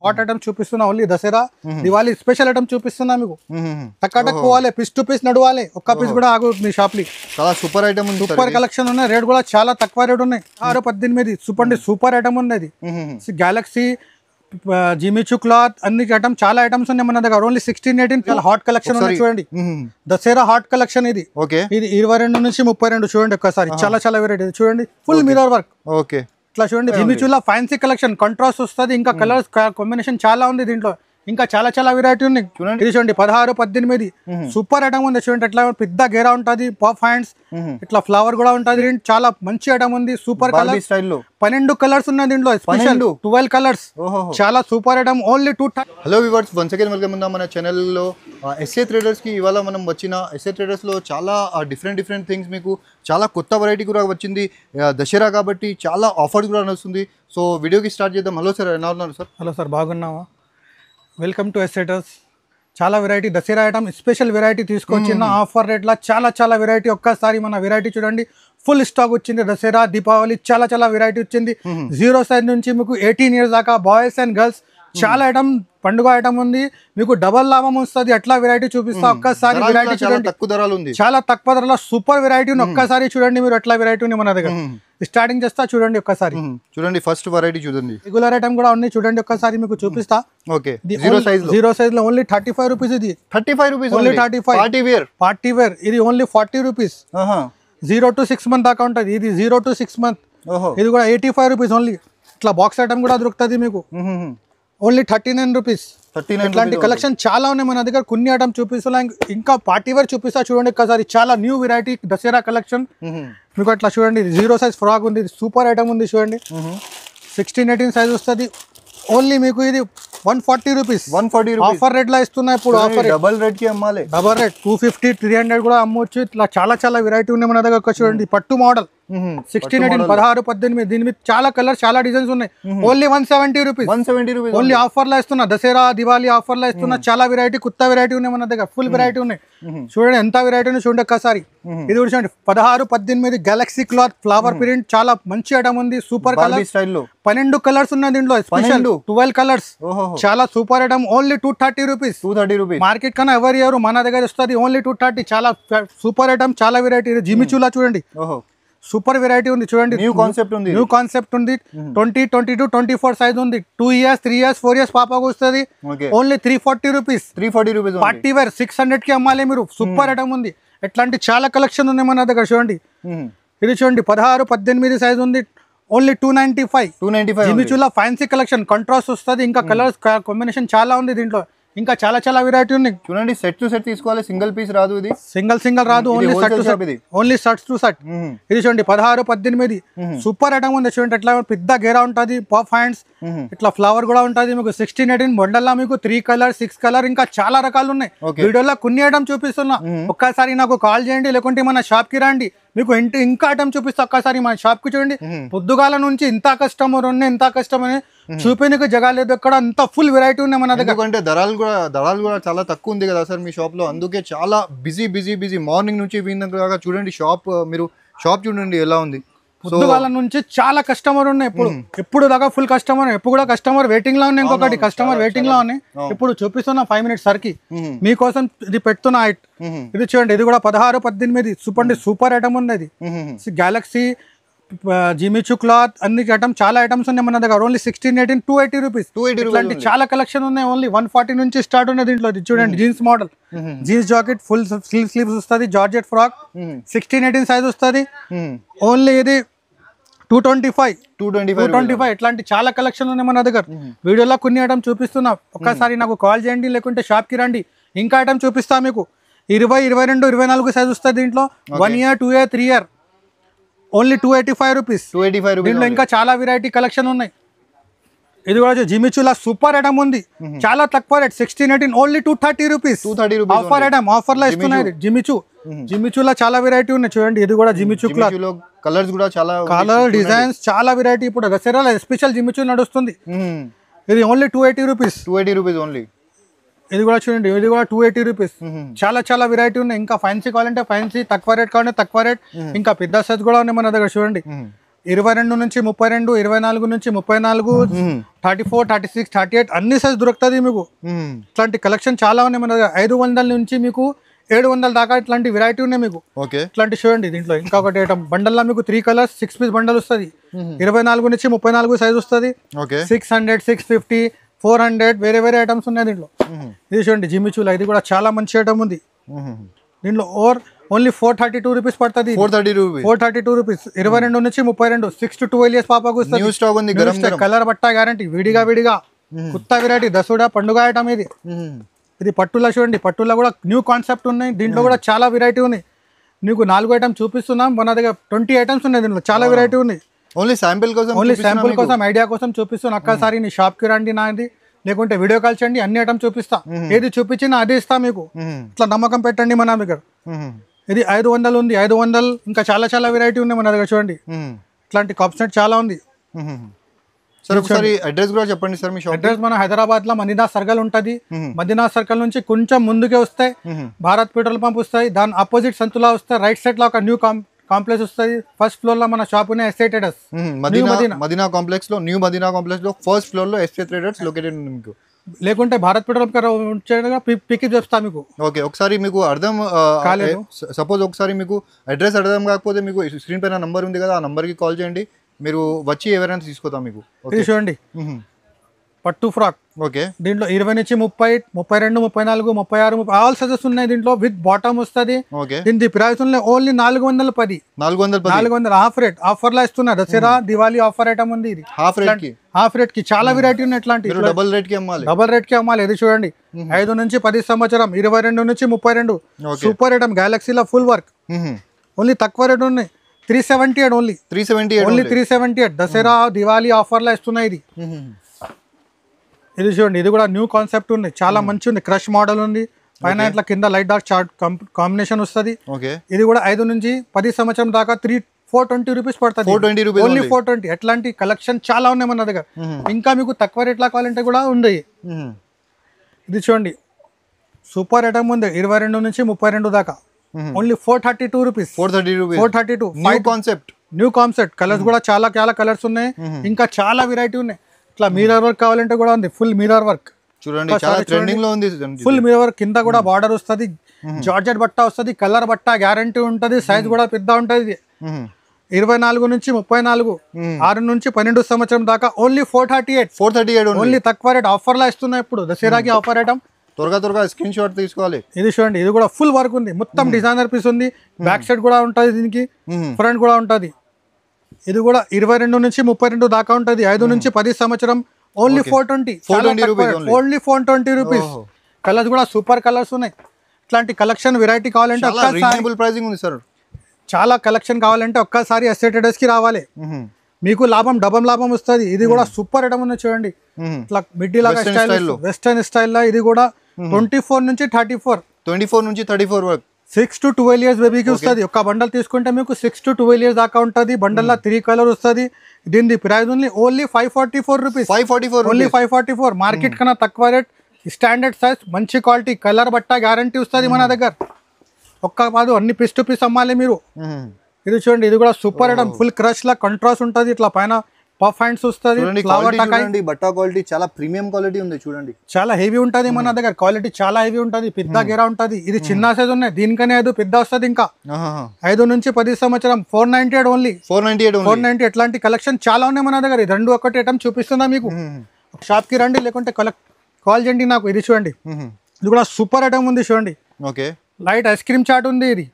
Hot item చూపిస్తున్నా only Dasara Diwali special item చూపిస్తున్నా మీకు టక్ పోవాలి పీస్ టు పీస్ నడవాలి ఒక్క పీస్ కూడా ఆగు మీ షాప్ లి చాలా సూపర్ ఐటమ్ ఉంది సూపర్ కలెక్షన్ ఉన్నాయి రేట్ కూడా చాలా తక్కువ రేట్ ఉన్నాయి 618 సూపర్ ఐటమ్ ఉంది గెలాక్సీ జిమిచు క్లాత్ అన్ని ఐటమ్ చాలా ఐటమ్స్ ఉన్నాయి మన దగ్గర ఓన్లీ 1618 చాలా హాట్ కలెక్షన్ ఉన్నాయి చూడండి దసరా హాట్ కలెక్షన్ ఇది ఇది 22 నుంచి 32 చూడండి ఒక్కసారి చాలా వెరైటీ చూడండి ఫుల్ మిర్రర్ వర్క్ ఓకే ఇట్లా చూడండి జిమిచులా ఫ్యాన్సీ కలెక్షన్ కాంట్రాస్ట్ వస్తుంది ఇంకా కలర్స్ కాంబినేషన్ చాలా ఉంది దీంట్లో ఇంకా చాలా వెరైటీ ఉంది ఇది చూడండి 16-18 సూపర్ ఐటమ్ ఉంది చూడండి అట్లా పెద్ద గేరా ఉంటది పఫ్ హ్యాండ్స్ ఇట్లా ఫ్లవర్ కూడా ఉంటది చాలా మంచి ఐటమ్ ఉంది సూపర్ కలర్ స్టైల్లో 12 కలర్స్ ఉన్నాయి దీంట్లో స్పెషల్ 12 కలర్స్ చాలా super item only 2 hello viewers once again welcome మన ఛానల్ లో ఎస్ఏ ట్రేడర్స్ కి ఇవాళ మనం వచ్చిన ఎస్ఏ ట్రేడర్స్ లో చాలా డిఫరెంట్ థింగ్స్ మీకు చాలా కొత్త వెరైటీ కూడా వచ్చింది దసరా కాబట్టి చాలా ఆఫర్ కూడా నడుస్తుంది సో వీడియోకి స్టార్ట్ చేద్దాం హలో సార్ ఎలా ఉన్నారు సార్ హలో సార్ బాగున్నావా వెల్కమ్ టు ఎస్ఏటర్స్ చాలా variety Dasara item special variety తీసుకొచ్చిన ఆఫర్ రేట్లా చాలా వెరైటీ ఒక్కసారి మన వెరైటీ చూడండి ఫుల్ స్టాక్ వచ్చింది దసరా దీపావళి చాలా వెరైటీ వచ్చింది 0 సైజ్ నుంచి మీకు 18 ఇయర్స్ దాకా బాయ్స్ అండ్ గర్ల్స్ చాలా ఐటమ్ పండుగ ఐటమ్ ఉంది మీకు డబల్ లాభం వస్తుంది అట్లా వెరైటీ చూపిస్తా ఒక్కసారి వెరైటీ చూడండి తక్కువ ధరలు ఉంది చాలా తక్కువ ధరలో సూపర్ వెరైటీ ఉంది ఒక్కసారి చూడండి మీరు అట్లా వెరైటీ ఉంది మన దగ్గర స్టార్టింగ్ చేస్తా చూడండి ఒక్కసారి చూడండి ఫస్ట్ వెరైటీ చూడండి రెగ్యులర్ ఐటమ్ కూడా ఉంది చూడండి ఒక్కసారి మీకు చూపిస్తా ఓకే 0 సైజ్ లో ఓన్లీ 35 రూపీస్ ఇది 35 రూపీస్ ఓన్లీ 35 పార్టీ వేర్ ఇది ఓన్లీ 40 రూపీస్ 0 to 6 మంత్ దాకా ఉంటుంది ఇది 0 to 6 మంత్ ఇది కూడా 85 రూపీస్ ఓన్లీ ఇట్లా బాక్స్ ఐటమ్ కూడా దొరుకుతుంది మీకు ఓన్లీ 39 రూపీస్ ఇట్లాంటి కలెక్షన్ చాలా ఉన్నాయి మన దగ్గర కొన్ని ఐటమ్ చూపిస్తా ఇంకా పార్టీ వేర్ చూపిస్తా చూడండి ఒక్కసారి చాలా న్యూ వెరైటీ దసరా కలెక్షన్ మీకు అట్లా చూడండి 0 సైజ్ ఫ్రాక్ ఉంది సూపర్ ఐటమ్ ఉంది చూడండి 16-18 సైజ్ వస్తుంది ఓన్లీ మీకు ఇది 140 రూపీస్ ఆఫర్ రేట్ లా ఇస్తున్నా ఇప్పుడు ఆఫర్ డబల్ రేట్ కి అమ్మాలి డబల్ రేట్ 250-300 కూడా అమ్మొచ్చు ఇట్లా చాలా వెరైటీ ఉన్నాయి మన దగ్గర చూడండి పట్టు మోడల్ 16-18 దీని మీద చాలా కలర్ చాలా డిజైన్స్ ఉన్నాయి ఓన్లీ 170 రూపీస్ ఓన్లీ ఆఫర్ లా ఇస్తున్నా దసరా దివాళీ ఆఫర్ లా ఇస్తున్నా చాలా వెరైటీ కొత్త వెరైటీ ఉన్నాయి మన దగ్గర ఫుల్ వెరైటీ ఉన్నాయి చూడండి ఎంత వెరైటీ ఉంది చూడండి ఒక్కసారి ఇది కూడా చూడండి 16-18 గెలాక్సీ క్లాత్ ఫ్లవర్ ప్రింట్ చాలా మంచి ఐటమ్ ఉంది సూపర్ కలర్ స్టైల్లో 12 కలర్స్ ఉన్నాయి దీంట్లో స్పెషల్ 12 కలర్స్ చాలా super item only 230 rupees market కన్నా ఎవరి ఎవరు మన దగ్గర వస్తుంది ఓన్లీ 230 చాలా సూపర్ ఐటమ్ చాలా వెరైటీ జిమిచులా చూడండి సూపర్ వెరైటీ ఉంది చూడండి న్యూ కాన్సెప్ట్ ఉంది 20-22-24 సైజ్ ఉంది 2 ఇయర్స్ 3 ఇయర్స్ 4 ఇయర్స్ పాపకు వస్తుంది ఓన్లీ 340 రూపీస్ పార్టీ వేర్ 600 కి అమ్మాలి మీరు సూపర్ ఐటమ్ ఉంది ఎట్లాంటి చాలా కలెక్షన్ ఉన్నాయి మన దగ్గర చూడండి ఇది చూడండి 16-18 సైజ్ ఉంది ఓన్లీ 295 జిమిచులా ఫ్యాన్సీ కలెక్షన్ కాంట్రాస్ట్ వస్తుంది ఇంకా కలర్స్ కాంబినేషన్ చాలా ఉంది దీంట్లో ఇంకా చాలా వెరైటీ ఉంది చూడండి సెట్ టు సెట్ తీసుకోవాలి సింగిల్ పీస్ రాదు ఇది సింగిల్ రాదు ఓన్లీ సెట్ టు సెట్ ఇది చూడండి 16-18 సూపర్ ఐటమ్ ఉంది చూడండి అట్లా పెద్ద గేరా ఉంటది పఫ్ హ్యాండ్స్ ఇట్లా ఫ్లవర్ కూడా ఉంటది మీకు 16-18 బండల్లా మీకు 3 కలర్ 6 కలర్ ఇంకా చాలా రకాలు ఉన్నాయి వీడియోలో కొన్ని ఐటమ్ చూపిస్తున్నా ఒక్కసారి నాకు కాల్ చేయండి లేకుంటే మన షాప్ కి రండి మీకు ఇంకా ఐటమ్ చూపిస్తా ఒక్కసారి మన షాప్ కి చూడండి పొద్దుగాల నుంచి ఇంత కస్టమర్ చూపేందుకు జగ లేదు ఇక్కడ అంత ఫుల్ వెరైటీ ఉన్నాయి మన దగ్గర ఎందుకంటే ధరలు కూడా చాలా తక్కువ ఉంది కదా సార్ మీ షాప్ లో అందుకే చాలా బిజీ మార్నింగ్ నుంచి ఈవినింగ్ దాకా చూడండి మీరు షాప్ చూడండి ఎలా ఉంది పొద్దుగాల నుంచి చాలా కస్టమర్ ఉన్నాయి ఎప్పుడు దాకా ఫుల్ కస్టమర్ ఎప్పుడు కూడా కస్టమర్ వెయిటింగ్ లో ఉన్నాయి ఇంకొకటి కస్టమర్ వెయిటింగ్ లో ఉన్నాయి ఇప్పుడు చూపిస్తున్నా 5 మినిట్స్ సరికి మీకోసం ఇది పెడుతున్నా ఇది చూడండి ఇది కూడా 16-18 సూపర్ ఐటమ్ ఉంది అది గెలాక్సీ జిమిచు క్లాత్ అన్ని ఐటమ్ చాలా ఐటమ్స్ ఉన్నాయి మన దగ్గర ఓన్లీ 16-18 280 రూపీస్ ఇట్లాంటి చాలా కలెక్షన్ ఉన్నాయి ఓన్లీ 140 నుంచి స్టార్ట్ ఉన్నాయి దీంట్లో చూడండి jeans model jeans jacket full sleeves వస్తుంది జార్జెట్ ఫ్రాక్ 16-18 సైజ్ వస్తుంది ఓన్లీ ఇది 225 ఇట్లాంటి చాలా కలెక్షన్ ఉన్నాయి మన దగ్గర వీడియోలో కొన్ని ఐటమ్ చూపిస్తున్నా ఒక్కసారి నాకు కాల్ చేయండి లేకుంటే షాప్ కి రండి ఇంకా ఐటమ్ చూపిస్తా మీకు 20, 22, 24 సైజ్ వస్తుంది దీంట్లో 1 year 2 year 3 year only 285 rupees దీంట్లో ఇంకా చాలా వెరైటీ కలెక్షన్ ఉన్నాయి ఇది కూడా జిమిచులా సూపర్ ఐటమ్ ఉంది చాలా తక్కువ rate 16-18 only 230 rupees offer item offer లా ఇస్తున్నాయి జిమిచులా చాలా వెరైటీ ఉన్నాయి చూడండి ఇది కూడా జిమిచు క్లాత్ కలర్స్ కూడా చాలా కలర్ డిజైన్స్ చాలా వెరైటీ ఇప్పుడు దసరా స్పెషల్ జిమిచు నడుస్తుంది ఇది ఓన్లీ 280 రూపీస్ ఓన్లీ ఇది కూడా చూడండి ఇది కూడా 280 రూపీస్ చాలా వెరైటీ ఉన్నాయి ఇంకా ఫ్యాన్సీ కావాలంటే ఫ్యాన్సీ తక్కువ రేట్ కావాలంటే తక్కువ రేట్ ఇంకా పెద్ద సైజ్ కూడా ఉన్నాయి మన దగ్గర చూడండి 22 నుంచి 32, 24 నుంచి 34, 34, 36, 38 అన్ని సైజ్ దొరుకుతుంది మీకు. ఇట్లాంటి కలెక్షన్ చాలా ఉన్నాయి మన దగ్గర. 500 నుంచి మీకు 700 దాకా ఇట్లాంటి వెరైటీ ఉన్నాయి మీకు. ఓకే, ఇట్లాంటి చూడండి. దీంట్లో ఇంకొకటి ఐటమ్ బండల్లో మీకు 3 కలర్స్ 6 పీస్ బండల్ వస్తుంది. 24 నుంచి 34 సైజ్ వస్తుంది. 600, 650, 400 వేరే వేరే ఐటమ్స్ ఉన్నాయి దీంట్లో. ఇది చూడండి జిమ్మిచూలా, ఇది కూడా చాలా మంచి ఐటమ్ ఉంది. దీంట్లో ఓన్లీ 432 రూపీస్ పడుతుంది. 432 రూపీస్. 22 నుంచి 32, 6 to 12 years పాపకు వస్తుంది. కలర్ బట్ట గ్యారంటీ, విడిగా కొత్త వెరైటీ, దసరా పండుగ ఐటమ్ ఇది. ఇది పట్టులా చూడండి, పట్టులా కూడా న్యూ కాన్సెప్ట్ ఉన్నాయి. దీంట్లో కూడా చాలా వెరైటీ ఉన్నాయి. నీకు 4 ఐటమ్స్ చూపిస్తున్నాం, మన దగ్గర 20 ఐటమ్స్ ఉన్నాయి. దీంట్లో చాలా వెరైటీ ఉన్నాయి. ఓన్లీ శాంపిల్ కోసం ఐడియా కోసం చూపిస్తున్నాను. ఒక్కసారి నీ షాప్కి రండి నాది, లేకుంటే వీడియో కాల్ చేయండి, అన్ని ఐటమ్ చూపిస్తా. ఏది చూపించినా అదే ఇస్తా మీకు. ఇట్లా నమ్మకం పెట్టండి మన దగ్గర. ఇది 500 ఉంది, 500 ఇంకా చాలా చాలా వెరైటీ ఉన్నాయి మన దగ్గర చూడండి. ఇట్లాంటి కాప్స్నెట్ చాలా ఉంది. సార్ ఒకసారి అడ్రస్ కూడా చెప్పండి సార్. మీ అడ్రస్ మన హైదరాబాద్ లో మదీనా సర్కిల్ ఉంటది. మదీనా సర్కిల్ నుంచి కొంచెం ముందుకే వస్తాయి, భారత్ పెట్రోల్ పంప్ వస్తాయి. దాని ఆపోజిట్ సంతులా వస్తాయి. రైట్ సైడ్ లో ఒక న్యూ కాంప్లెక్స్ వస్తుంది. ఫస్ట్ ఫ్లోర్ లో మన షాప్ ఉన్నాయి, ఎస్ఏ ట్రేడర్స్. మదీనా కాంప్లెక్స్ లో, న్యూ మదీనా కాంప్లెక్స్ లో ఫస్ట్ ఫ్లోర్ లో ఎస్ఏ ట్రేడర్స్ లొకేటెడ్ ఉంది మీకు. లేకుంటే భారత్ పెట్రోల్ పికప్ చేస్తా మీకు. ఓకే, ఒకసారి మీకు అర్థం కాలేదు, సపోజ్ ఒకసారి మీకు అడ్రస్ అర్థం కాకపోతే మీకు స్క్రీన్ పైన నంబర్ ఉంది కదా, ఆ నంబర్ కి కాల్ చేయండి, మీరు వచ్చి ఎవరైనా తీసుకుంటాం మీకు. చూడండి పట్టు ఫ్రాక్. ఓకే, దీంట్లో 20 నుంచి 30, 32, 34, 36 ఆల్ సైజెస్ ఉన్నాయి. దీంట్లో విత్ బాటమ్ వస్తుంది. దీని price only 410. 400 half rate offer లా ఇస్తున్నా. దసరా దివాళీ ఆఫర్ ఐటమ్ ఉంది. ఇది హాఫ్ రేట్ కి చాలా వెరైటీ ఉన్నాయి. ఇట్లాంటి డబల్ రేట్ కి అమ్మాలి. ఇది చూడండి 5 నుంచి 10 సంవత్సరం, 22 నుంచి 32 సూపర్ ఐటమ్. గ్యాలక్సీలో ఫుల్ వర్క్. ఓన్లీ తక్కువ రేట్ ఉన్నాయి. 378 ఓన్లీ 378. దసరా దివాళీ ఆఫర్ లా ఇస్తున్నాయి. ఇది చూడండి, ఇది కూడా న్యూ కాన్సెప్ట్ ఉంది, చాలా మంచి ఉంది. క్రష్ మోడల్ ఉంది. పైన ఇట్లా కింద లైట్ డార్క్ చార్ట్ కాంబినేషన్ వస్తుంది. ఇది కూడా 5 నుంచి 10 సంవత్సరం దాకా 420 రూపీస్ పడుతుంది. ఓన్లీ 420. ఎట్లాంటి కలెక్షన్ చాలా ఉన్నాయి మన దగ్గర. ఇంకా మీకు తక్కువ రేట్లా కావాలంటే కూడా ఉంది. ఇది చూడండి సూపర్ ఐటమ్ ఉంది. 22 నుంచి 32 దాకా only 432 rupees. 432 new concept. Colours కూడా చాలా చాలా కలర్స్ ఉన్నాయి. ఇంకా చాలా వెరైటీ ఉన్నాయి. ఇట్లా మిర్రర్ వర్క్ కావాలంటే కూడా ఉంది. ఫుల్ మిర్రర్ వర్క్ చూడండి, చాలా ట్రెండింగ్ లో ఉంది. ఫుల్ మిర్రర్ వర్క్, కింద కూడా బార్డర్ వస్తుంది. జార్జెట్ బట్ట వస్తుంది. కలర్ బట్ట గ్యారంటీ ఉంటది. సైజ్ కూడా పెద్ద ఉంటది. 24 నుంచి 34, 6 నుంచి 12 సంవత్సరం దాకా ఓన్లీ 438. ఓన్లీ తక్కువ రేట్ ఆఫర్ లా ఇస్తున్నాయి ఇప్పుడు. దసరాకి ఆఫర్ ఐటమ్. త్వరగా స్క్రీన్ షాట్ తీసుకోవాలి. ఇది చూడండి, ఇది కూడా ఫుల్ వర్క్ ఉంది. మొత్తం డిజైనర్ పీస్ ఉంది. బ్యాక్ సైడ్ కూడా ఉంటది, దీనికి ఫ్రంట్ కూడా ఉంటది. ఇది కూడా 22 నుంచి 32 దాకా ఉంటది. 5 నుంచి 10 సంవత్సరం ఓన్లీ 420. Only 420 rupees. కలర్స్ కూడా సూపర్ కలర్స్ ఉన్నాయి. ఇట్లాంటి కలెక్షన్ వెరైటీ కావాలంటే చాలా కలెక్షన్ కావాలంటే ఒక్కసారి ఎస్ఏ ట్రేడర్స్ కి రావాలి. మీకు లాభం డబల్ లాభం వస్తుంది. ఇది కూడా సూపర్ ఐటమ్ ఉంది చూడండి. ఇట్లా మిడ్డీ లాగా స్టైల్, వెస్టర్న్ స్టైల్ లో. ఇది కూడా 24 నుంచి 34 వరకు 6 to 12 years బేబీకి వస్తుంది. ఒక బండల్ తీసుకుంటే మీకు 6 to 12 years దాకా ఉంటుంది. బండల్లో 3 కలర్ వస్తుంది. దీని price only 544 rupees. Only 544. Market కన్నా తక్కువ రేట్, స్టాండర్డ్ సైజ్, మంచి క్వాలిటీ, కలర్ బట్ట గ్యారంటీ వస్తుంది మన దగ్గర. ఒక్క కాదు, అన్ని పీస్ టు పీస్ అమ్మాలి మీరు. ఇది చూడండి, ఇది కూడా సూపర్ ఐటమ్. ఫుల్ క్రష్ లా కాంట్రాస్ట్ ఉంటుంది. ఇట్లా పైన పఫ్ హ్యాండ్స్ వస్తుంది. బట్ట క్వాలిటీ చాలా ప్రీమియం క్వాలిటీ ఉంది చూడండి. చాలా హెవీ ఉంటుంది మన దగ్గర. క్వాలిటీ చాలా హెవీ ఉంటుంది. పెద్ద గేరా ఉంటుంది. ఇది చిన్న సైజ్ ఉన్నాయి. దీనికనే 5 పెద్ద వస్తుంది. ఇంకా 5 నుంచి 10 సంవత్సరం 498 ఓన్లీ. 498. ఎట్లాంటి కలెక్షన్ చాలా ఉన్నాయి మన దగ్గర. ఇది 2 ఒకటి ఐటమ్ చూపిస్తున్నా మీకు. షాప్ కి రండి, లేకుంటే కాల్ చేయండి నాకు. ఇది చూడండి, ఇది కూడా సూపర్ ఐటమ్ ఉంది చూడండి. లైట్ ఐస్ క్రీమ్ చాట్ ఉంది. ఇది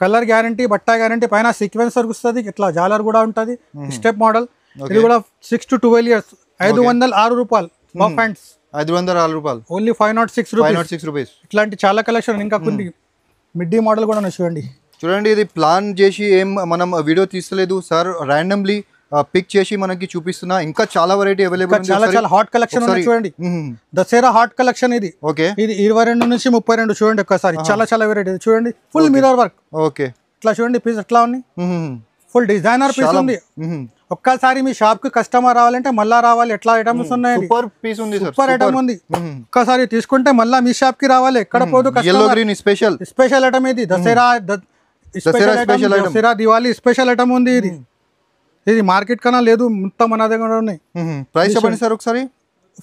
కలర్ గ్యారంటీ, బట్ట గ్యారంటీ. పైన సీక్వెన్స్ వర్క్ వస్తుంది. ఇట్లా జాలర్ కూడా ఉంటుంది. Step model. ఇది కూడా 6 to 12 years. 506 రూపాయలు. పఫ్ హ్యాండ్స్ 506 రూపాయలు. Only 506 rupees. ఇట్లాంటి చాలా కలెక్షన్. ఇంకా కొన్ని మిడ్డీ మోడల్ కూడా చూడండి. ఇది ప్లాన్ చేసి ఏం మనం వీడియో తీస్తలేదు సార్, ర్యాండమ్లీ పిక్ చేసి మనకి చూపిస్తున్నా. ఇంకా చాలా వెరైటీ అవైలబుల్. చాలా హాట్ కలెక్షన్ చూడండి. దసరా హాట్ కలెక్షన్ ఇది. ఇది 22 నుంచి 32 చూడండి. ఒక్కసారి చాలా వెరైటీ చూడండి. Full mirror work. ఇట్లా చూడండి పీస్ ఎట్లా ఉంది. ఫుల్ డిజైనర్ పీస్ ఉంది. ఒక్కసారి మీ షాప్ కి కస్టమర్ రావాలంటే మళ్ళా రావాలి. ఎట్లా ఐటమ్స్ ఉన్నాయి. సూపర్ ఐటమ్ ఉంది. ఒక్కసారి తీసుకుంటే మళ్ళా మీ షాప్ కి రావాలి. ఎక్కడ పోదు. స్పెషల్ ఐటమ్ ఇది. దసరా దివాళీ స్పెషల్ ఐటమ్ ఉంది ఇది. ఇది మార్కెట్ కన్నా లేదు, మొత్తం మన దగ్గర ఉన్నాయి. ప్రైస్ చెప్పండి సార్ ఒకసారి.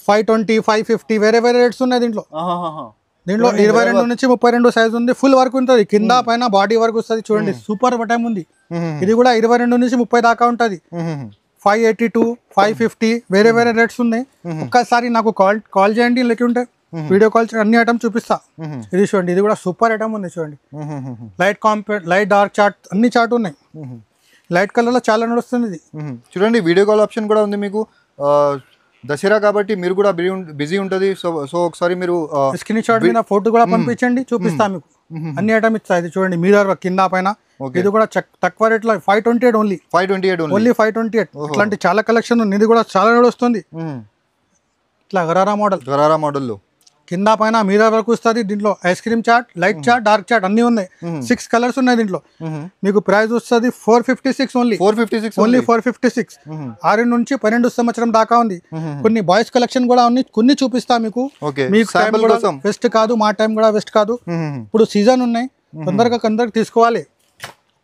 520, 550 వేరే వేరే రేట్స్ ఉన్నాయి దీంట్లో. దీంట్లో 22 నుంచి 32 సైజ్ ఉంది. ఫుల్ వర్క్ ఉంటుంది, కింద పైన బాడీ వర్క్ వస్తుంది. చూడండి సూపర్ బటన్ ఉంది. ఇది కూడా 22 నుంచి 30 దాకా ఉంటుంది. 582, 550 వేరే వేరే రేట్స్ ఉన్నాయి. ఒక్కసారి నాకు కాల్ చేయండి, లేకుంటే వీడియో కాల్ అన్ని ఐటమ్ చూపిస్తా. ఇది చూడండి, ఇది కూడా సూపర్ ఐటమ్ ఉంది. చూడండి light compact, light dark chart అన్ని చార్ట్ ఉన్నాయి. లైట్ కలర్ లో చాలా నడుస్తుంది ఇది. చూడండి వీడియో కాల్ ఆప్షన్ కూడా ఉంది మీకు. దసరా కాబట్టి మీరు కూడా బిజీ ఉంటుంది. సో ఒకసారి మీరు స్క్రీన్ షాట్ మీద ఫోటో కూడా పంపించండి, చూపిస్తా మీకు అన్ని ఐటమ్ ఇస్తా. ఇది చూడండి మిర్రర్ కింద పైన. ఇది కూడా తక్కువ రేట్ లో 528 ఓన్లీ. 528 ఇట్లాంటి చాలా కలెక్షన్ ఉంది. ఇది కూడా చాలా నడుస్తుంది. ఇట్లా గరారా మోడల్ కింద పైన మిర్రర్ వరకు వస్తుంది. దీంట్లో ఐస్ క్రీమ్ చాట్, లైట్ చాట్, డార్క్ చాట్ అన్ని ఉన్నాయి. 6 కలర్స్ ఉన్నాయి దీంట్లో. మీకు ప్రైస్ వస్తుంది 456 ఓన్లీ. 456. 6 నుంచి 12 సంవత్సరం దాకా ఉంది. కొన్ని బాయ్స్ కలెక్షన్ కూడా ఉంది, కొన్ని చూపిస్తా మీకు. మీకు టైం కూడా వెస్ట్ కాదు, మా టైం కూడా వెస్ట్ కాదు. ఇప్పుడు సీజన్ ఉన్నాయి, తొందరగా తీసుకోవాలి.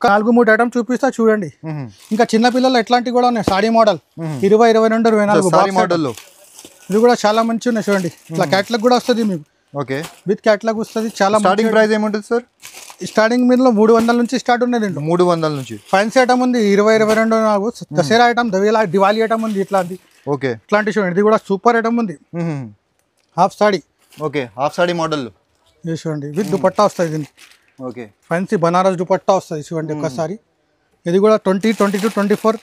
4-3 ఐటమ్ చూపిస్తా చూడండి. ఇంకా చిన్న పిల్లలు ఎట్లాంటివి కూడా ఉన్నాయి. Saree model 20, 22, 24 model. ఇది కూడా చాలా మంచి ఉన్నాయి. చూడండి ఇట్లా క్యాటలాగ్ కూడా వస్తుంది మీకు. ఓకే, విత్ క్యాటలాగ్ వస్తుంది. చాలా స్టార్టింగ్ ప్రైస్ ఏముంటుంది సార్? స్టార్టింగ్ మీలో 300 నుంచి స్టార్ట్ ఉన్నది. 300 నుంచి. ఫ్యాన్సీ ఐటమ్ ఉంది 20, 22. దసరా ఐటమ్, దివాళీ ఐటమ్ ఉంది ఇట్లాంటి. ఓకే, ఇట్లాంటి చూడండి, ఇది కూడా సూపర్ ఐటమ్ ఉంది. Half saree. Okay, half saree model. ఇది చూడండి విత్ దుపట్టా వస్తుంది దీనికి. ఓకే, ఫ్యాన్సీ బనారస్ దుపట్టా వస్తుంది. చూడండి ఒక్కసారి. ఇది కూడా 20, 22, 24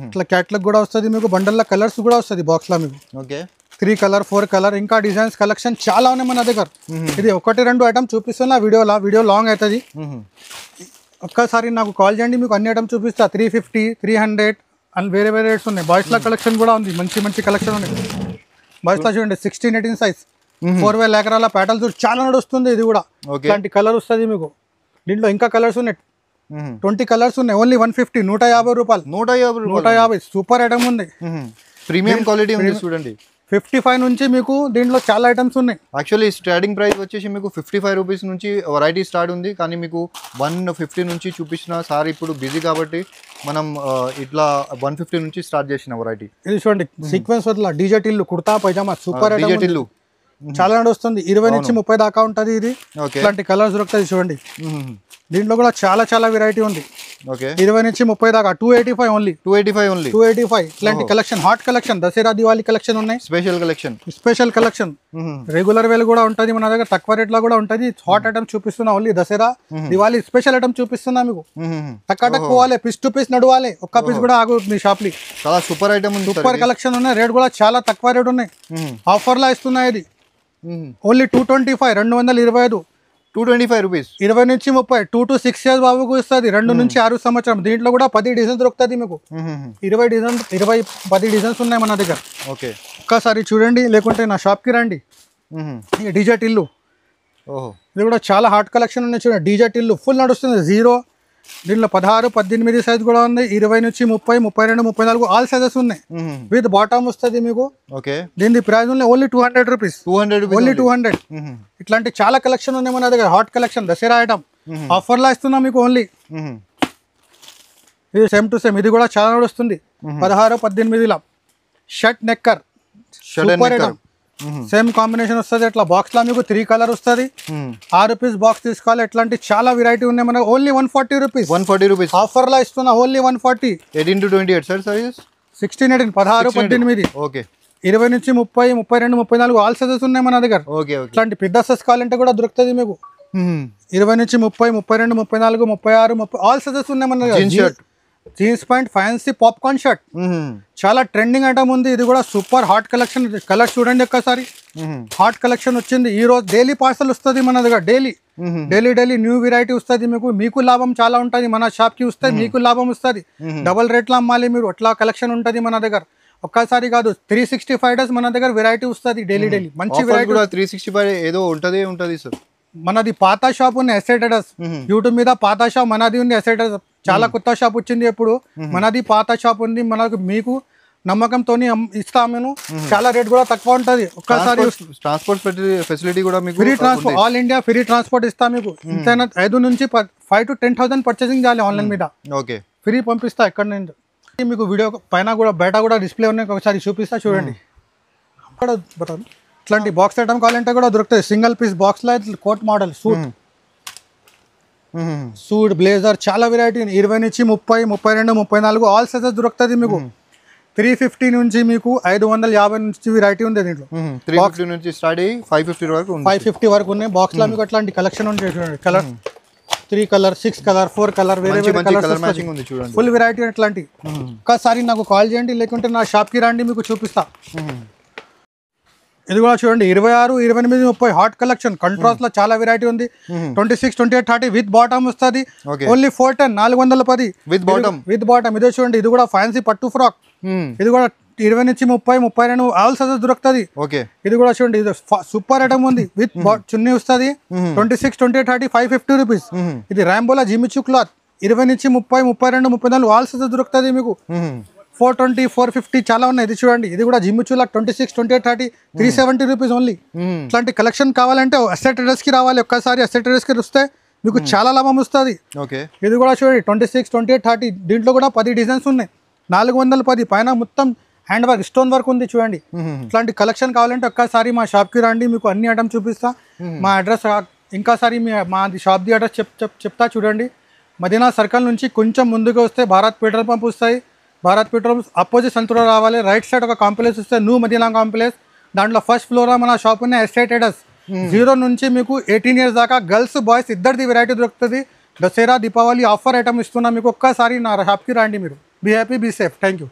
ఇట్లా క్యాటలాగ్ కూడా వస్తుంది మీకు. బండల్లో కలర్స్ కూడా వస్తుంది బాక్స్ లో మీకు. ఓకే, 3 కలర్, 4 కలర్, ఇంకా డిజైన్స్ కలెక్షన్ చాలా ఉన్నాయి మన దగ్గర. ఇది 1-2 ఐటమ్ చూపిస్తున్నా, వీడియో లాంగ్ అవుతుంది. ఒక్కసారి నాకు కాల్ చేయండి, మీకు అన్ని ఐటమ్ చూపిస్తా. 350, 300 అండ్ వేరే వేరే రేట్స్ ఉన్నాయి. బాయ్స్ లా కలెక్షన్ కూడా ఉంది, మంచి కలెక్షన్ ఉన్నాయి. బాయ్స్ లా చూడండి 16, 18 సైజ్ 4 లేకరాల ప్యాటర్న్స్ చాలా నడుస్తుంది. ఇది కూడా ఇలాంటి కలర్ వస్తుంది మీకు. దీంట్లో ఇంకా కలర్స్ ఉన్నాయి, 20 కలర్స్ ఉన్నాయి. ఓన్లీ 150, 150 రూపాయలు. 150 సూపర్ ఐటమ్ ఉంది. ప్రీమియం క్వాలిటీ ఉంది చూడండి. 55 నుంచి మీకు దీంట్లో చాలా ఐటమ్స్ ఉన్నాయి. యాక్చువల్లీ స్టార్టింగ్ ప్రైస్ వచ్చేసి మీకు 55 రూపీస్ నుంచి వెరైటీ స్టార్ట్ ఉంది. కానీ మీకు 150 నుంచి చూపించిన సార్ ఇప్పుడు బిజీ కాబట్టి మనం ఇట్లా 150 నుంచి స్టార్ట్ చేసిన వెరైటీ. ఇది చూడండి సీక్వెన్స్ వల్ల DJ Tillu, kurta pyjama super item. Tillu చాలా నడుస్తుంది. 20 నుంచి 30 దాకా ఉంటుంది. ఇది ఇట్లాంటి కలర్స్ దొరుకుతాయి చూడండి. దీంట్లో కూడా చాలా వెరైటీ ఉంది. ఓకే, 20 నుంచి 30 దాకా 285 ఓన్లీ. 285 ఇట్లాంటి collection, hot collection, Dasara Diwali collection ఉన్నాయి. స్పెషల్ కలెక్షన్ రెగ్యులర్ వేలు కూడా ఉంటుంది మన దగ్గర, తక్కువ రేట్ లో కూడా ఉంటుంది. హాట్ ఐటమ్ చూపిస్తున్నా, only Dasara Diwali special item చూపిస్తున్నా మీకు. తక్కువ పోవాలి, పీస్ టు పీస్ నడవాలి, ఒక్క పీస్ కూడా ఆగు మీ షాప్ లి. చాలా సూపర్ ఐటమ్, సూపర్ కలెక్షన్ ఉన్నాయి. రేట్ కూడా చాలా తక్కువ రేట్ ఉన్నాయి. ఆఫర్ లా ఇస్తున్నాయి. ఇది ఓన్లీ 225, 225. 225 రూపీస్. 20 నుంచి 30, 2 to 6 years బాబుకు వస్తుంది. 2 నుంచి 6 సంవత్సరం. దీంట్లో కూడా 10 డిజైన్స్ దొరుకుతుంది మీకు. 10 డిజైన్స్ ఉన్నాయి మన దగ్గర. ఓకే, ఒక్కసారి చూడండి, లేకుంటే నా షాప్కి రండి. డీజే టిల్లు, ఇది కూడా చాలా హాట్ కలెక్షన్ ఉన్నాయి చూడండి. డీజే టిల్లు ఫుల్ నడుస్తుంది. 0 దీంట్లో 16, 18 సైజ్ కూడా ఉంది. 20 నుంచి 30, 32, 34 ఆల్ సైజెస్ ఉన్నాయి. విత్ బాటమ్ వస్తుంది మీకు. ఓకే, దీని ప్రైస్ ఓన్లీ 200 రూపీస్. ఓన్లీ 200. ఇట్లాంటి చాలా కలెక్షన్ ఉన్నాయి మన దగ్గర. Hot collection, Dussehra item offer లా ఇస్తున్నా మీకు ఓన్లీ. ఇది సేమ్ టు సేమ్. ఇది కూడా చాలా నడుస్తుంది. 16, 18 shirt knicker super item. Same combination వస్తుంది. ఇట్లా బాక్స్ లా మీకు 3 కలర్ వస్తుంది. 6 పీస్ బాక్స్ తీసుకోవాలి. ఇట్లాంటి చాలా వెరైటీ ఉన్నాయి మనకు. Only 140 rupees. 140 రూపీస్ ఆఫర్ లా ఇస్తున్నా. Only 140. 18 to 28 sir sizes. 16, 18, 16, 18. Okay, 20 నుంచి 30, 32, 34 ఆల్ సైజెస్ ఉన్నాయి మన దగ్గర. ఓకే, ఇట్లాంటి పెద్ద సైజ్ కావాలంటే కూడా దొరుకుతుంది మీకు. 20 నుంచి 30, 32, 34, 36, ఆల్ సైజెస్ ఉన్నాయి మన దగ్గర. Jeans pant, fancy popcorn shirt చాలా ట్రెండింగ్ ఐటమ్ ఉంది. ఇది కూడా సూపర్ హాట్ కలెక్షన్. కలర్ చూడండి ఒక్కసారి. హాట్ కలెక్షన్ వచ్చింది. ఈ రోజు డైలీ పార్సల్ వస్తుంది మన దగ్గర. డైలీ న్యూ వెరైటీ వస్తుంది మీకు లాభం చాలా ఉంటుంది. మన షాప్ కి వస్తే మీకు లాభం వస్తుంది. డబల్ రేట్లో అమ్మాలి మీరు, అట్లా కలెక్షన్ ఉంటుంది మన దగ్గర. ఒక్కసారి కాదు, 365 డేస్ మన దగ్గర వెరైటీ వస్తుంది. డైలీ మంచి వెరైటీ. 365 ఏదో ఉంటుంది సార్. మనది పాత షాప్ ఉంది ఎస్ఏ ట్రేడర్స్. యూట్యూబ్ మీద పాత షాప్ మనది ఉంది ఎస్ఏ ట్రేడర్స్. చాలా కొత్త షాప్ వచ్చింది. ఇప్పుడు మనది పాత షాప్ ఉంది. మనకు మీకు నమ్మకంతో ఇస్తాము. చాలా రేట్ కూడా తక్కువ ఉంటుంది. ఒక్కసారి ట్రాన్స్పోర్ట్ ఫెసిలిటీ కూడా మీకు free transport, all India free transport ఇస్తా మీకు. ఇంతైనా 5 నుంచి 5 to 10,000 పర్చేసింగ్ చేయాలి ఆన్లైన్ మీద. ఓకే, ఫ్రీ పంపిస్తా ఎక్కడ నుంచి. మీకు వీడియో పైన కూడా బయట కూడా డిస్ప్లే ఉన్నాయి, ఒకసారి చూపిస్తా చూడండి. అక్కడ బతాను ఇట్లాంటి బాక్స్ ఐటమ్ కావాలంటే కూడా దొరుకుతుంది. సింగిల్ పీస్ బాక్స్ లో కోట్ మోడల్ సూట్ బ్లేజర్ చాలా వెరైటీ 20 నుంచి 30, 32, 34 ఆల్ సైజెస్ దొరుకుతుంది మీకు. 350 నుంచి మీకు 550 నుంచి వెరైటీ ఉంది దీంట్లో. 350 నుంచి స్టార్ట్ అయ్యి 550 వరకు ఉంది. 550 వరకు ఉన్నాయి. బాక్స్ లో మీకు అట్లాంటి కలెక్షన్ ఉంటాయి చూడండి. కలర్ 3 కలర్ 6 కలర్ 4 కలర్ వేరే వేరే కలర్ మ్యాచింగ్ ఉంది చూడండి. ఫుల్ వెరైటీ అట్లాంటి. ఒక్కసారి నాకు కాల్ చేయండి, లేకుంటే నా షాప్ కి రండి, మీకు చూపిస్తా. ఇది కూడా చూడండి 26, 28, 30 హాట్ కలెక్షన్. కంట్రాస్ట్ లో చాలా వెరైటీ ఉంది. 26, 28, 30 విత్ బాటమ్ వస్తుంది. Only 410 410 with bottom. ఇదే చూడండి, ఇది కూడా ఫ్యాన్సీ పట్టు ఫ్రాక్. ఇది కూడా 20 నుంచి 30, 32 ఆల్ సైజెస్ దొరుకుతుంది. ఇది కూడా చూడండి, ఇది సూపర్ ఐటమ్ ఉంది. విత్ చున్నీ వస్తుంది. 26, 28, 30 550 రూపీస్. ఇది రాంబోలా జిమిచు క్లాత్. 20 నుంచి 30, 32, 34 ఆల్ సైజెస్ దొరుకుతుంది మీకు. 420, 450 చాలా ఉన్నాయి. ఇది చూడండి, ఇది కూడా జిమ్ముచులా 26, 28, 30 370 రూపీస్ ఓన్లీ. ఇట్లాంటి కలెక్షన్ కావాలంటే ఎస్ఏ ట్రేడర్స్ కి రావాలి. ఒక్కసారి ఎస్ఏ ట్రేడర్స్ కి వస్తే మీకు చాలా లాభం వస్తుంది. ఇది కూడా చూడండి 26, 28, 30 దీంట్లో కూడా 10 డిజైన్స్ ఉన్నాయి. 410 పైన మొత్తం హ్యాండ్ వర్క్ స్టోన్ వర్క్ ఉంది చూడండి. ఇట్లాంటి కలెక్షన్ కావాలంటే ఒక్కసారి మా షాప్ కి రండి, మీకు అన్ని ఐటమ్ చూపిస్తా. మా అడ్రస్ ఇంకాసారి మా షాప్ ది అడ్రస్ చెప్తా చూడండి. మదీనా సర్కిల్ నుంచి కొంచెం ముందుకు వస్తే భారత్ పెట్రోల్ పంప్ వస్తాయి. భారత్ పెట్రోల్ అపోజిట్ సంతూర రావాలి. రైట్ సైడ్ ఒక కాంప్లెక్స్ వస్తే న్యూ మదీనా కాంప్లెక్స్. దాంట్లో ఫస్ట్ ఫ్లోర్ మన షాప్ ఉన్న ఎస్ఏ ట్రేడర్స్. 0 నుంచి మీకు 18 ఇయర్స్ దాకా గర్ల్స్ బాయ్స్ ఇద్దరిది వెరైటీ దొరుకుతుంది. దసరా దీపావళి ఆఫర్ ఐటమ్ ఇస్తున్నా మీకు. ఒక్కసారి నా షాప్కి రండి మీరు. Be happy be safe. Thank you.